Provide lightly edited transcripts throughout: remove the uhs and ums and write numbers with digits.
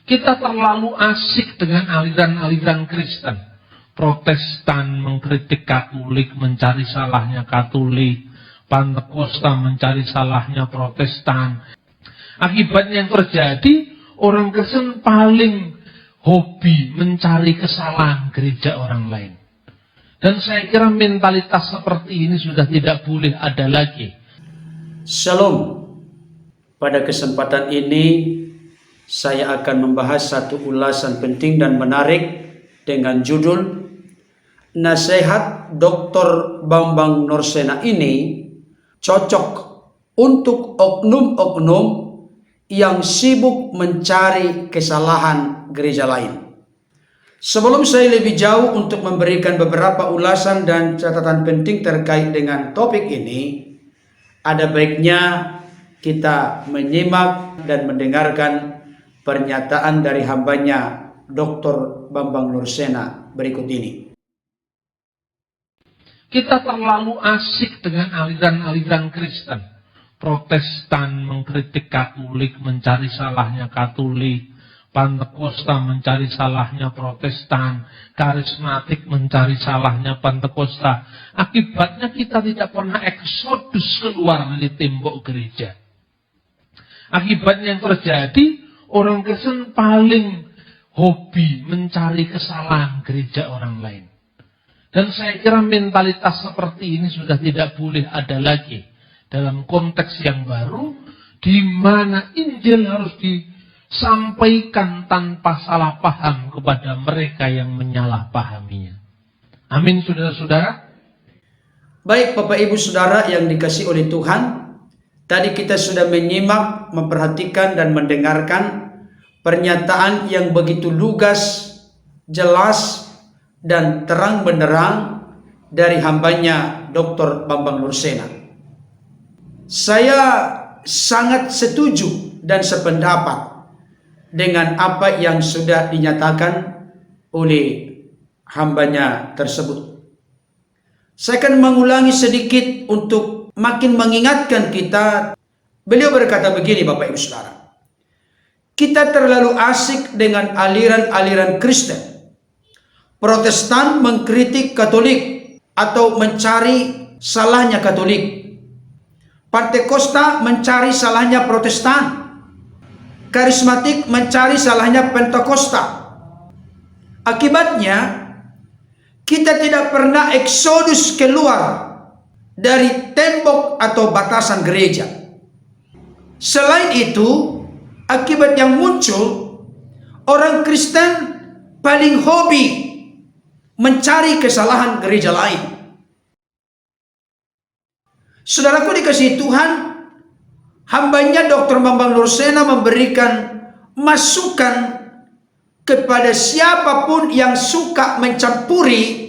Kita terlalu asik dengan aliran-aliran Kristen. Protestan mengkritik Katolik, mencari salahnya Katolik. Pantekosta mencari salahnya Protestan. Akibatnya yang terjadi, orang Kristen paling hobi mencari kesalahan gereja orang lain. Dan saya kira mentalitas seperti ini sudah tidak boleh ada lagi. Shalom. Pada kesempatan ini saya akan membahas satu ulasan penting dan menarik dengan judul Nasihat Dr. Bambang Nursena ini cocok untuk oknum-oknum yang sibuk mencari kesalahan gereja lain. Sebelum saya lebih jauh untuk memberikan beberapa ulasan dan catatan penting terkait dengan topik ini, ada baiknya kita menyimak dan mendengarkan pernyataan dari hambanya Dr. Bambang Nursena berikut ini. Kita terlalu asik dengan aliran-aliran Kristen. Protestan mengkritik Katolik, mencari salahnya Katolik. Pantekosta mencari salahnya Protestan. Karismatik mencari salahnya Pantekosta. Akibatnya kita tidak pernah eksodus keluar dari tembok gereja. Akibatnya yang terjadi, orang Kristen paling hobi mencari kesalahan gereja orang lain. Dan saya kira mentalitas seperti ini sudah tidak boleh ada lagi dalam konteks yang baru, di mana Injil harus disampaikan tanpa salah paham kepada mereka yang menyalahpahaminya. Amin, saudara-saudara. Baik Bapak Ibu Saudara yang dikasihi oleh Tuhan, tadi kita sudah menyimak, memperhatikan dan mendengarkan pernyataan yang begitu lugas, jelas, dan terang benderang dari hambanya Dr. Bambang Nursena. Saya sangat setuju dan sependapat dengan apa yang sudah dinyatakan oleh hambanya tersebut. Saya akan mengulangi sedikit untuk makin mengingatkan kita. Beliau berkata begini, Bapak Ibu Saudara. Kita terlalu asik dengan aliran-aliran Kristen. Protestan mengkritik Katolik atau mencari salahnya Katolik. Pantekosta mencari salahnya Protestan. Karismatik mencari salahnya Pentakosta. Akibatnya, kita tidak pernah eksodus keluar dari tembok atau batasan gereja. Selain itu, akibat yang muncul, orang Kristen paling hobi mencari kesalahan gereja lain. Saudaraku dikasihi Tuhan, hambanya Dr. Bambang Nursena memberikan masukan kepada siapapun yang suka mencampuri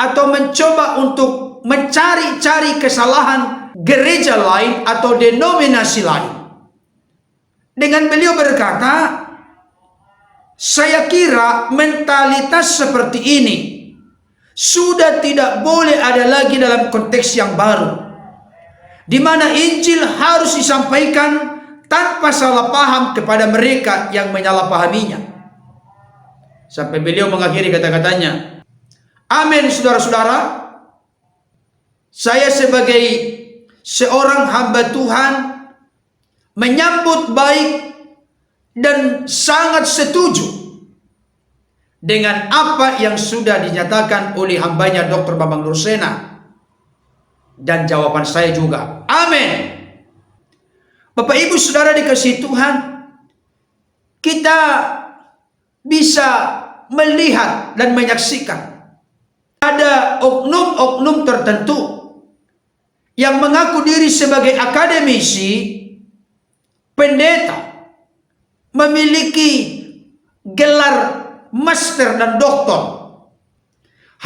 atau mencoba untuk mencari-cari kesalahan gereja lain atau denominasi lain. Dengan beliau berkata, saya kira mentalitas seperti ini sudah tidak boleh ada lagi dalam konteks yang baru, di mana Injil harus disampaikan tanpa salah paham kepada mereka yang menyalahpahaminya. Sampai beliau mengakhiri kata-katanya, amin saudara-saudara. Saya sebagai seorang hamba Tuhan menyambut baik dan sangat setuju dengan apa yang sudah dinyatakan oleh hambanya Dr. Bambang Nursena. Dan jawaban saya juga, amin. Bapak Ibu Saudara dikasihi Tuhan, kita bisa melihat dan menyaksikan ada oknum-oknum tertentu yang mengaku diri sebagai akademisi, pendeta, memiliki gelar master dan doktor.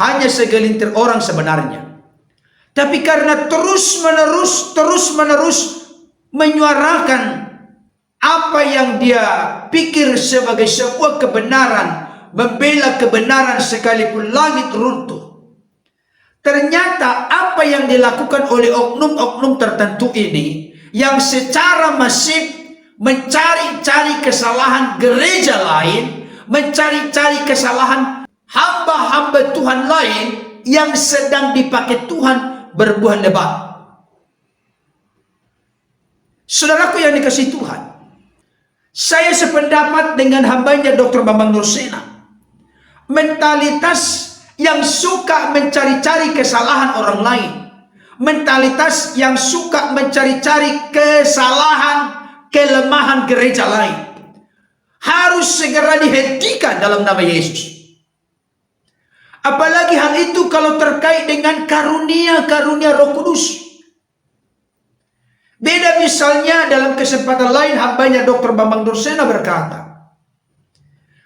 Hanya segelintir orang sebenarnya. Tapi karena terus-menerus menyuarakan apa yang dia pikir sebagai sebuah kebenaran, membela kebenaran sekalipun langit runtuh, ternyata apa yang dilakukan oleh oknum-oknum tertentu ini yang secara masif mencari-cari kesalahan gereja lain, mencari-cari kesalahan hamba-hamba Tuhan lain yang sedang dipakai Tuhan berbuah lebat. Saudaraku yang dikasihi Tuhan, saya sependapat dengan hambanya Dr. Bambang Nursena. Mentalitas yang suka mencari-cari kesalahan orang lain, mentalitas yang suka mencari-cari kesalahan, kelemahan gereja lain, harus segera dihentikan dalam nama Yesus. Apalagi hal itu kalau terkait dengan karunia-karunia Roh Kudus. Beda misalnya dalam kesempatan lain hambanya Dr. Bambang Nursena berkata,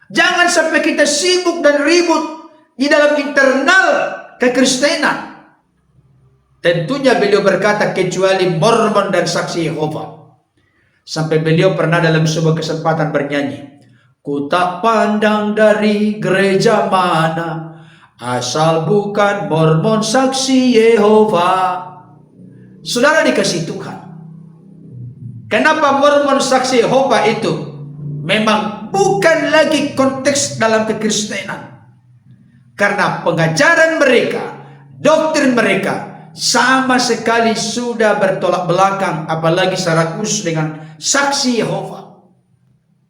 jangan sampai kita sibuk dan ribut di dalam internal kekristenan. Tentunya beliau berkata kecuali Mormon dan Saksi Yehova. Sampai beliau pernah dalam sebuah kesempatan bernyanyi, ku tak pandang dari gereja mana, asal bukan Mormon Saksi Yehova. Saudara dikasihi Tuhan, kenapa Mormon Saksi Yehova itu memang bukan lagi konteks dalam kekristenan? Karena pengajaran mereka, doktrin mereka sama sekali sudah bertolak belakang, apalagi secara khusus dengan Saksi Yehova.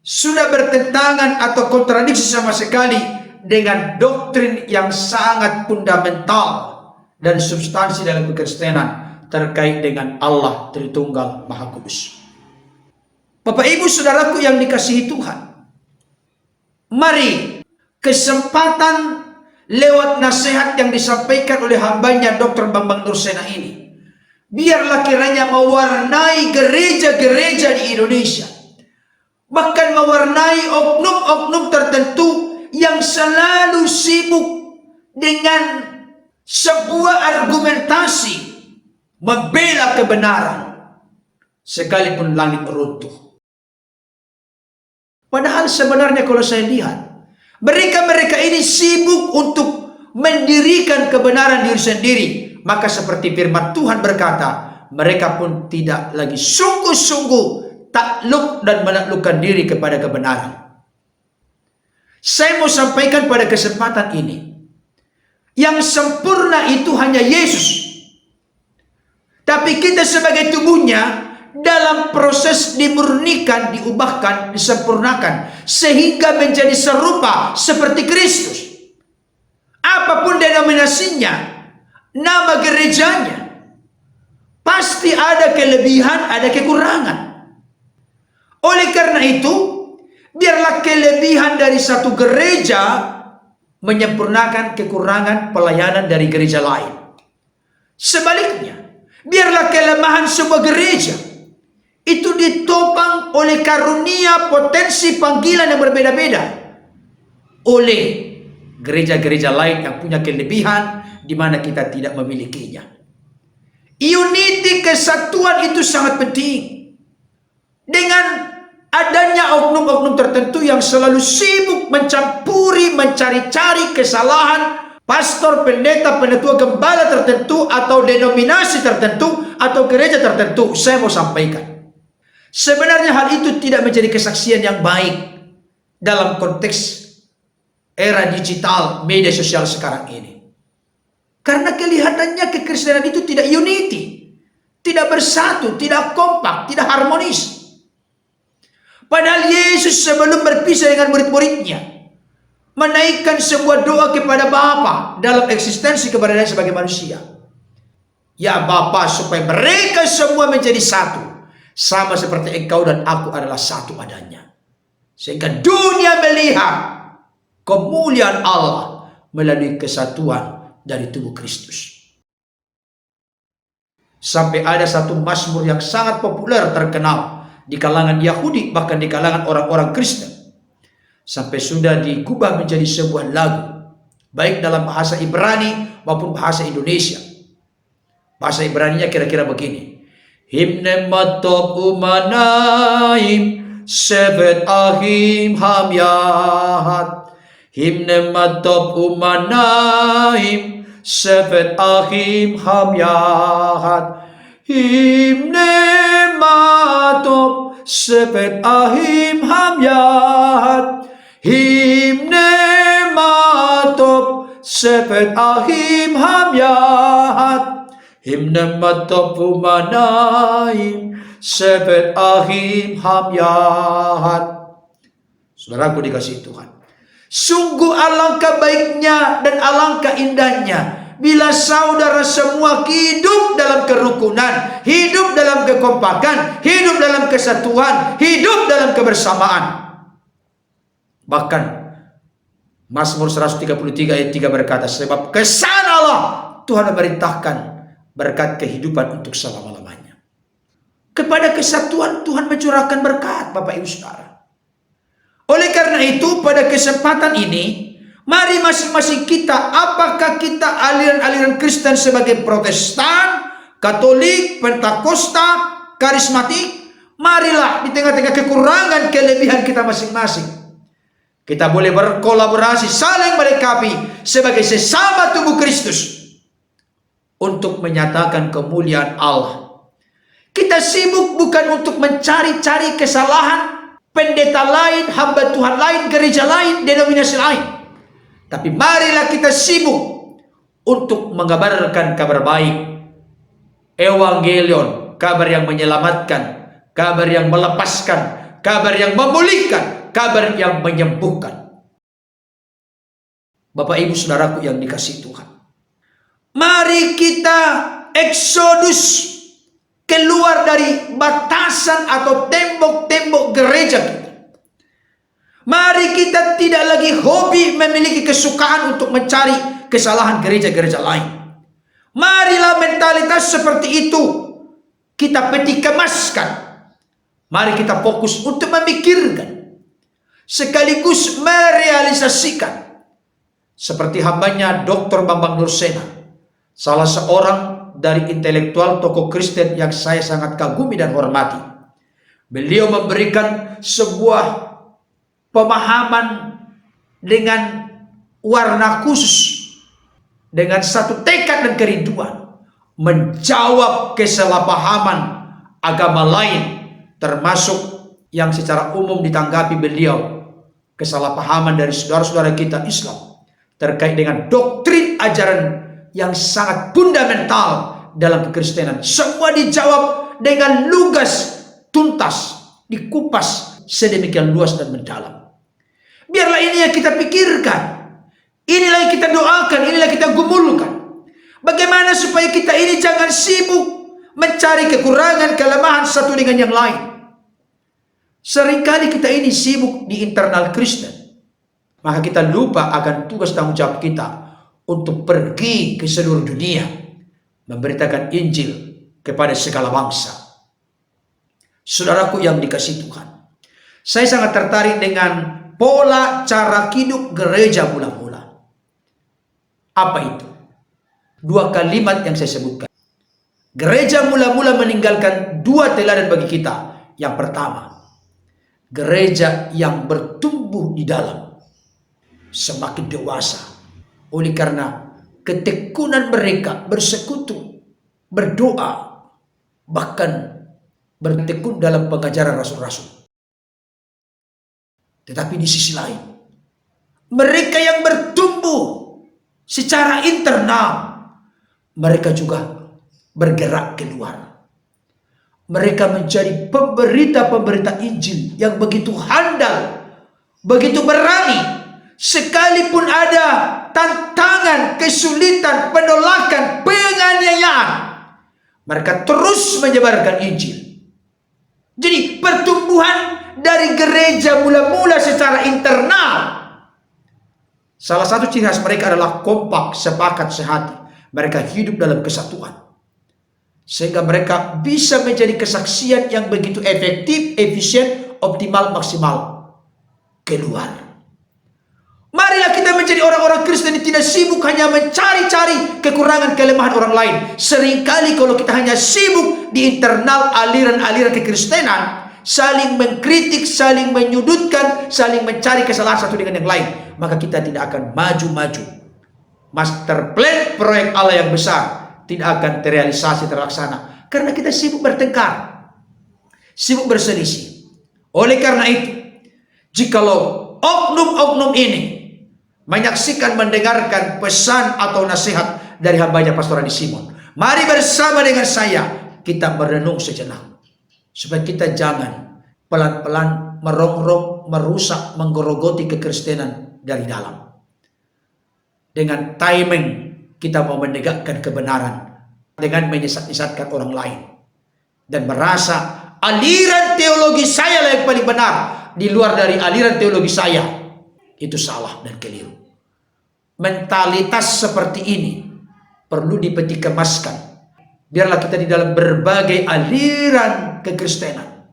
Sudah bertentangan atau kontradiksi sama sekali dengan doktrin yang sangat fundamental dan substansi dalam kekristenan terkait dengan Allah Tritunggal Maha Kudus. Bapak Ibu Saudaraku yang dikasihi Tuhan, mari kesempatan lewat nasihat yang disampaikan oleh hambanya Dr. Bambang Nursena ini, biarlah kiranya mewarnai gereja-gereja di Indonesia, bahkan mewarnai oknum-oknum tertentu yang selalu sibuk dengan sebuah argumentasi membela kebenaran sekalipun langit runtuh. Padahal sebenarnya kalau saya lihat, mereka ini sibuk untuk mendirikan kebenaran diri sendiri. Maka seperti firman Tuhan berkata, mereka pun tidak lagi sungguh-sungguh takluk dan menaklukkan diri kepada kebenaran. Saya mau sampaikan pada kesempatan ini, yang sempurna itu hanya Yesus. Tapi kita sebagai tubuhnya dalam proses dimurnikan, diubahkan, disempurnakan sehingga menjadi serupa seperti Kristus. Apapun denominasinya, nama gerejanya, pasti ada kelebihan, ada kekurangan. Oleh karena itu, biarlah kelebihan dari satu gereja menyempurnakan kekurangan pelayanan dari gereja lain. Sebaliknya, biarlah kelemahan sebuah gereja itu ditopang oleh karunia potensi panggilan yang berbeda-beda oleh gereja-gereja lain yang punya kelebihan di mana kita tidak memilikinya. Unity, kesatuan itu sangat penting. Dengan adanya oknum-oknum tertentu yang selalu sibuk mencampuri, mencari-cari kesalahan pastor, pendeta, penetua, gembala tertentu atau denominasi tertentu atau gereja tertentu, saya mau sampaikan, sebenarnya hal itu tidak menjadi kesaksian yang baik dalam konteks era digital media sosial sekarang ini. Karena kelihatannya kekristenan itu tidak unity, tidak bersatu, tidak kompak, tidak harmonis. Padahal Yesus sebelum berpisah dengan murid-muridnya menaikkan sebuah doa kepada Bapa dalam eksistensi keberadaan sebagai manusia. Ya Bapa, supaya mereka semua menjadi satu, sama seperti Engkau dan aku adalah satu adanya, sehingga dunia melihat kemuliaan Allah melalui kesatuan dari tubuh Kristus. Sampai ada satu mazmur yang sangat populer, terkenal di kalangan Yahudi, bahkan di kalangan orang-orang Kristen, sampai sudah digubah menjadi sebuah lagu, baik dalam bahasa Ibrani maupun bahasa Indonesia. Bahasa Ibraninya kira-kira begini: Himne matop umanaim sevet ahim hamyahat, himne matop umanaim sevet ahim hamyahat, himne matop sepet ahim hamyat, himne matop sepet ahim hamyat, himne matop umanaim sepet ahim hamyat. Saudaraku dikasihi Tuhan, sungguh alangkah baiknya dan alangkah indahnya bila saudara semua hidup dalam kerukunan, hidup dalam kekompakan, hidup dalam kesatuan, hidup dalam kebersamaan. Bahkan Mazmur 133 ayat 3 berkata, sebab kesan Allah Tuhan memerintahkan berkat kehidupan untuk selama-lamanya. Kepada kesatuan Tuhan mencurahkan berkat, Bapak Ibu Saudara. Oleh karena itu pada kesempatan ini, mari masing-masing kita, apakah kita aliran-aliran Kristen sebagai Protestan, Katolik, Pentakosta, Karismatik, marilah di tengah-tengah kekurangan kelebihan kita masing-masing, kita boleh berkolaborasi, saling melengkapi sebagai sesama tubuh Kristus untuk menyatakan kemuliaan Allah. Kita sibuk bukan untuk mencari-cari kesalahan pendeta lain, hamba Tuhan lain, gereja lain, denominasi lain. Tapi marilah kita sibuk untuk mengabarkan kabar baik, evangelion, kabar yang menyelamatkan, kabar yang melepaskan, kabar yang memulihkan, kabar yang menyembuhkan. Bapak Ibu Saudaraku yang dikasihi Tuhan, mari kita eksodus keluar dari batasan atau tembok-tembok gereja kita. Mari kita tidak lagi hobi memiliki kesukaan untuk mencari kesalahan gereja-gereja lain. Marilah mentalitas seperti itu kita peti kemaskan. Mari kita fokus untuk memikirkan sekaligus merealisasikan. Seperti hambanya Dr. Bambang Nursena, salah seorang dari intelektual tokoh Kristen yang saya sangat kagumi dan hormati. Beliau memberikan sebuah pemahaman dengan warna khusus, dengan satu tekad dan kerinduan menjawab kesalahpahaman agama lain, termasuk yang secara umum ditanggapi beliau kesalahpahaman dari saudara-saudara kita Islam terkait dengan doktrin ajaran yang sangat fundamental dalam kekristenan. Semua dijawab dengan lugas, tuntas, dikupas sedemikian luas dan mendalam. Biarlah ini yang kita pikirkan, inilah yang kita doakan, inilah yang kita gumulkan. Bagaimana supaya kita ini jangan sibuk mencari kekurangan, kelemahan satu dengan yang lain. Seringkali kita ini sibuk di internal Kristen, maka kita lupa akan tugas tanggung jawab kita untuk pergi ke seluruh dunia, memberitakan Injil kepada segala bangsa. Saudaraku yang dikasihi Tuhan, saya sangat tertarik dengan pola cara hidup gereja mula-mula. Apa itu? Dua kalimat yang saya sebutkan. Gereja mula-mula meninggalkan dua teladan bagi kita. Yang pertama, gereja yang bertumbuh di dalam, semakin dewasa, oleh karena ketekunan mereka bersekutu, berdoa, bahkan bertekun dalam pengajaran rasul-rasul. Tetapi di sisi lain, mereka yang bertumbuh secara internal, mereka juga bergerak keluar. Mereka menjadi pemberita-pemberita Injil yang begitu handal, begitu berani. Sekalipun ada tantangan, kesulitan, penolakan, penganiayaan, mereka terus menyebarkan Injil. Jadi pertumbuhan dari gereja mula-mula secara internal, salah satu ciri khas mereka adalah kompak, sepakat, sehati. Mereka hidup dalam kesatuan, sehingga mereka bisa menjadi kesaksian yang begitu efektif, efisien, optimal, maksimal keluar. Marilah kita menjadi orang-orang Kristen yang tidak sibuk hanya mencari-cari kekurangan, kelemahan orang lain. Seringkali kalau kita hanya sibuk di internal aliran-aliran kekristenan, saling mengkritik, saling menyudutkan, saling mencari kesalahan satu dengan yang lain, maka kita tidak akan maju-maju. Master plan proyek Allah yang besar tidak akan terrealisasi, terlaksana, karena kita sibuk bertengkar, sibuk berselisih. Oleh karena itu, jikalau oknum-oknum ini menyaksikan, mendengarkan pesan atau nasihat dari hambanya Pastor Adi Simon, mari bersama dengan saya kita merenung sejenak, supaya kita jangan pelan-pelan merongrong, merusak, menggerogoti kekristenan dari dalam. Dengan timing kita mau menegakkan kebenaran dengan menyesat-nyesatkan orang lain dan merasa aliran teologi saya yang paling benar di luar dari aliran teologi saya, itu salah dan keliru. Mentalitas seperti ini perlu dipeti kemaskan. Biarlah kita di dalam berbagai aliran kekristenan,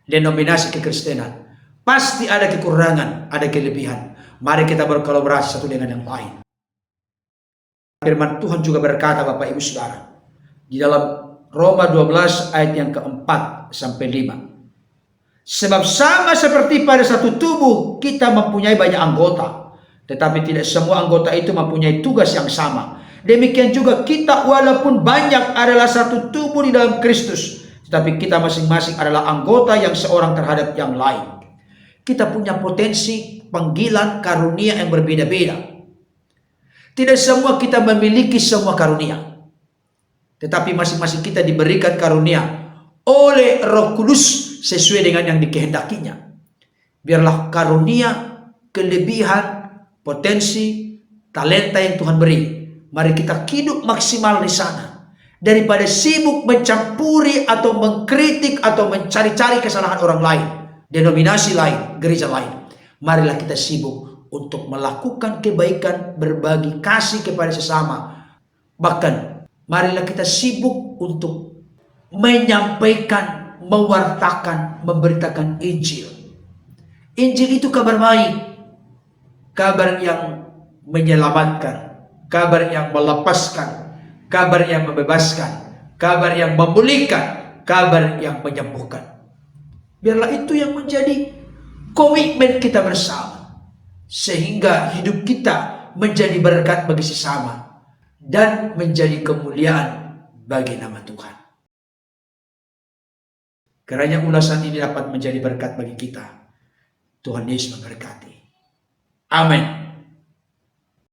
denominasi kekristenan, pasti ada kekurangan, ada kelebihan. Mari kita berkolaborasi satu dengan yang lain. Firman Tuhan juga berkata, Bapak Ibu Saudara, di dalam Roma 12 ayat yang keempat sampai 5. Sebab sama seperti pada satu tubuh kita mempunyai banyak anggota, tetapi tidak semua anggota itu mempunyai tugas yang sama. Demikian juga kita walaupun banyak adalah satu tubuh di dalam Kristus, tetapi kita masing-masing adalah anggota yang seorang terhadap yang lain. Kita punya potensi, panggilan, karunia yang berbeda-beda. Tidak semua kita memiliki semua karunia, tetapi masing-masing kita diberikan karunia oleh Roh Kudus sesuai dengan yang dikehendakinya. Biarlah karunia, kelebihan, potensi, talenta yang Tuhan beri, mari kita hidup maksimal di sana, daripada sibuk mencampuri atau mengkritik atau mencari-cari kesalahan orang lain, denominasi lain, gereja lain. Marilah kita sibuk untuk melakukan kebaikan, berbagi kasih kepada sesama. Bahkan marilah kita sibuk untuk menyampaikan, mewartakan, memberitakan Injil. Injil itu kabar baik, kabar yang menyelamatkan, kabar yang melepaskan, kabar yang membebaskan, kabar yang memulihkan, kabar yang menyembuhkan. Biarlah itu yang menjadi komitmen kita bersama, sehingga hidup kita menjadi berkat bagi sesama dan menjadi kemuliaan bagi nama Tuhan. Kiranya ulasan ini dapat menjadi berkat bagi kita. Tuhan Yesus memberkati. Amin.